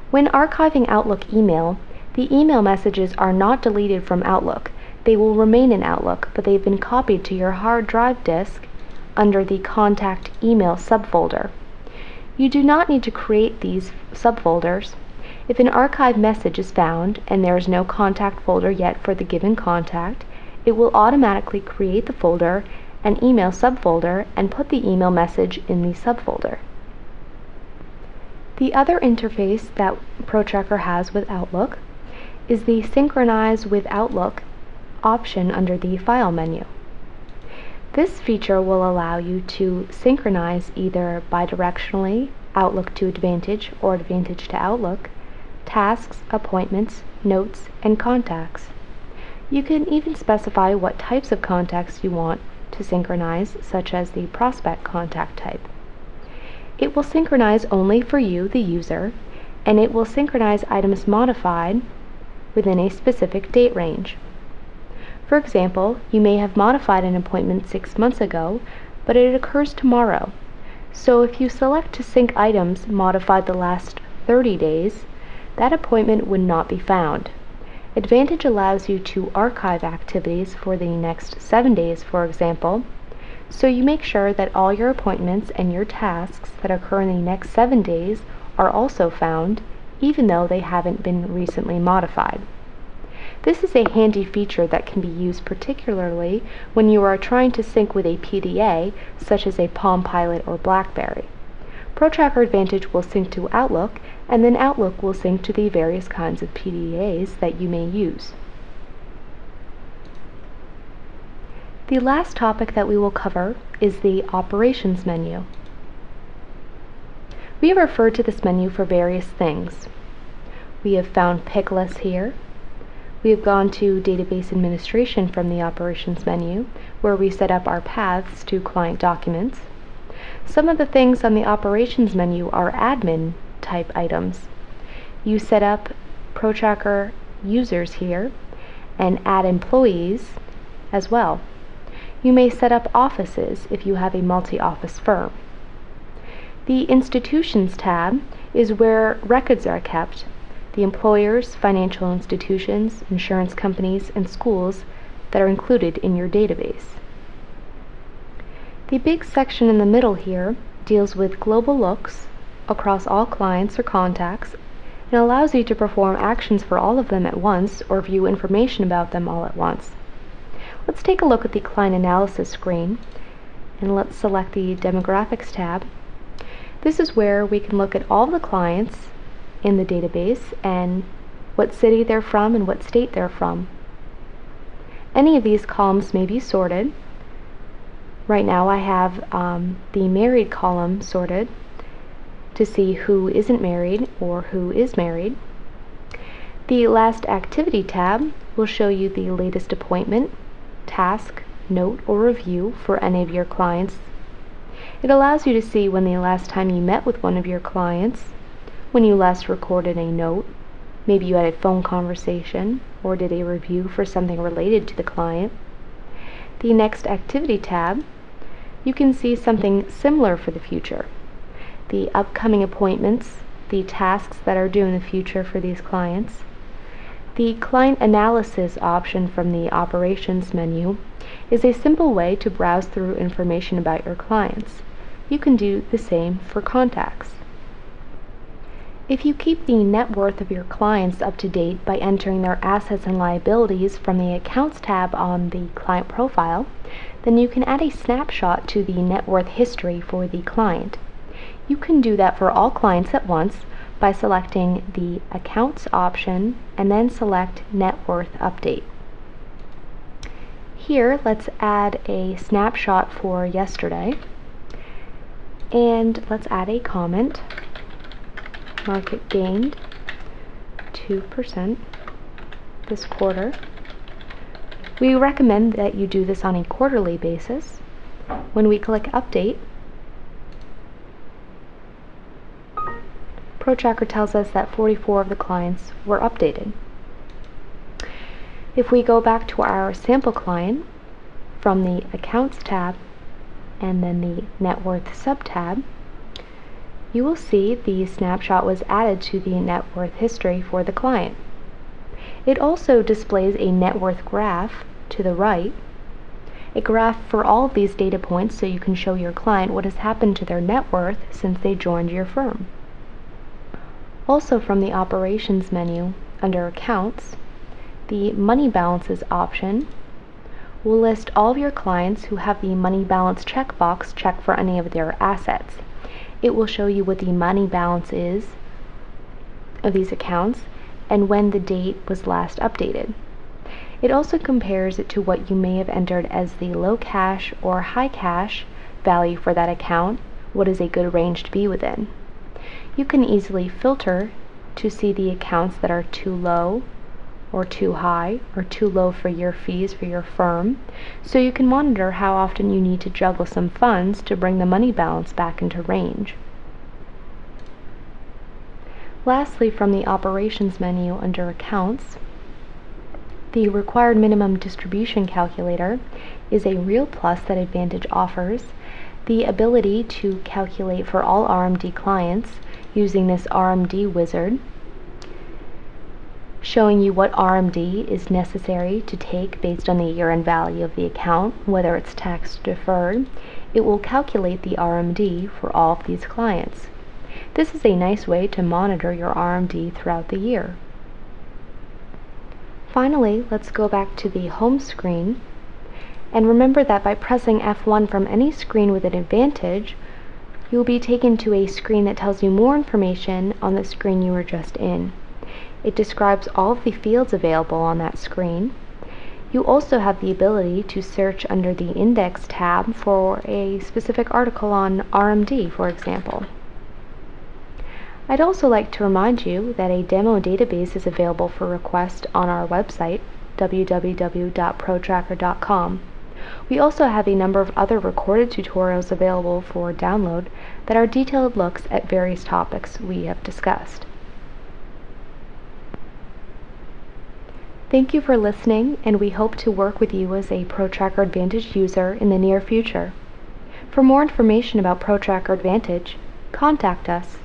When archiving Outlook email, the email messages are not deleted from Outlook. They will remain in Outlook, but they've been copied to your hard drive disk under the Contact Email subfolder. You do not need to create these subfolders. If an archive message is found and there is no contact folder yet for the given contact, it will automatically create the folder and email subfolder and put the email message in the subfolder. The other interface that ProTracker has with Outlook is the Synchronize with Outlook option under the File menu. This feature will allow you to synchronize either bidirectionally Outlook to Advantage or Advantage to Outlook, tasks, appointments, notes, and contacts. You can even specify what types of contacts you want to synchronize, such as the prospect contact type. It will synchronize only for you, the user, and it will synchronize items modified within a specific date range. For example, you may have modified an appointment 6 months ago, but it occurs tomorrow. So if you select to sync items modified the last 30 days, that appointment would not be found. Advantage allows you to archive activities for the next 7 days, for example, so you make sure that all your appointments and your tasks that occur in the next 7 days are also found, even though they haven't been recently modified. This is a handy feature that can be used particularly when you are trying to sync with a PDA, such as a Palm Pilot or BlackBerry. ProTracker Advantage will sync to Outlook, and then Outlook will sync to the various kinds of PDAs that you may use. The last topic that we will cover is the Operations menu. We have referred to this menu for various things. We have found pick lists here. We have gone to Database Administration from the Operations menu, where we set up our paths to client documents. Some of the things on the Operations menu are admin type items. You set up ProTracker users here and add employees as well. You may set up offices if you have a multi-office firm. The Institutions tab is where records are kept. The employers, financial institutions, insurance companies, and schools that are included in your database. The big section in the middle here deals with global looks across all clients or contacts and allows you to perform actions for all of them at once or view information about them all at once. Let's take a look at the Client Analysis screen, and let's select the Demographics tab. This is where we can look at all the clients in the database and what city they're from and what state they're from. Any of these columns may be sorted. Right now I have the married column sorted to see who isn't married or who is married. The Last Activity tab will show you the latest appointment, task, note, or review for any of your clients. It allows you to see when the last time you met with one of your clients, when you last recorded a note, maybe you had a phone conversation or did a review for something related to the client. The Next Activity tab, you can see something similar for the future. The upcoming appointments, the tasks that are due in the future for these clients. The Client Analysis option from the Operations menu is a simple way to browse through information about your clients. You can do the same for contacts. If you keep the net worth of your clients up to date by entering their assets and liabilities from the Accounts tab on the client profile, then you can add a snapshot to the net worth history for the client. You can do that for all clients at once by selecting the Accounts option and then select Net Worth Update. Here, let's add a snapshot for yesterday, and let's add a comment. Market gained 2% this quarter. We recommend that you do this on a quarterly basis. When we click Update, ProTracker tells us that 44 of the clients were updated. If we go back to our sample client from the Accounts tab and then the Net Worth sub-tab, you will see the snapshot was added to the net worth history for the client. It also displays a net worth graph to the right, a graph for all of these data points so you can show your client what has happened to their net worth since they joined your firm. Also from the Operations menu, under Accounts, the Money Balances option will list all of your clients who have the Money Balance checkbox checked for any of their assets. It will show you what the money balance is of these accounts and when the date was last updated. It also compares it to what you may have entered as the low cash or high cash value for that account, what is a good range to be within. You can easily filter to see the accounts that are too low or too high or too low for your fees for your firm, so you can monitor how often you need to juggle some funds to bring the money balance back into range. Lastly, from the Operations menu under Accounts, the Required Minimum Distribution Calculator is a real plus that Advantage offers, the ability to calculate for all RMD clients using this RMD wizard, showing you what RMD is necessary to take based on the year-end value of the account, whether it's tax deferred. It will calculate the RMD for all of these clients. This is a nice way to monitor your RMD throughout the year. Finally, let's go back to the home screen, and remember that by pressing F1 from any screen with an Advantage, you will be taken to a screen that tells you more information on the screen you were just in. It describes all of the fields available on that screen. You also have the ability to search under the Index tab for a specific article on RMD, for example. I'd also like to remind you that a demo database is available for request on our website, www.protracker.com. We also have a number of other recorded tutorials available for download that are detailed looks at various topics we have discussed. Thank you for listening, and we hope to work with you as a ProTracker Advantage user in the near future. For more information about ProTracker Advantage, contact us.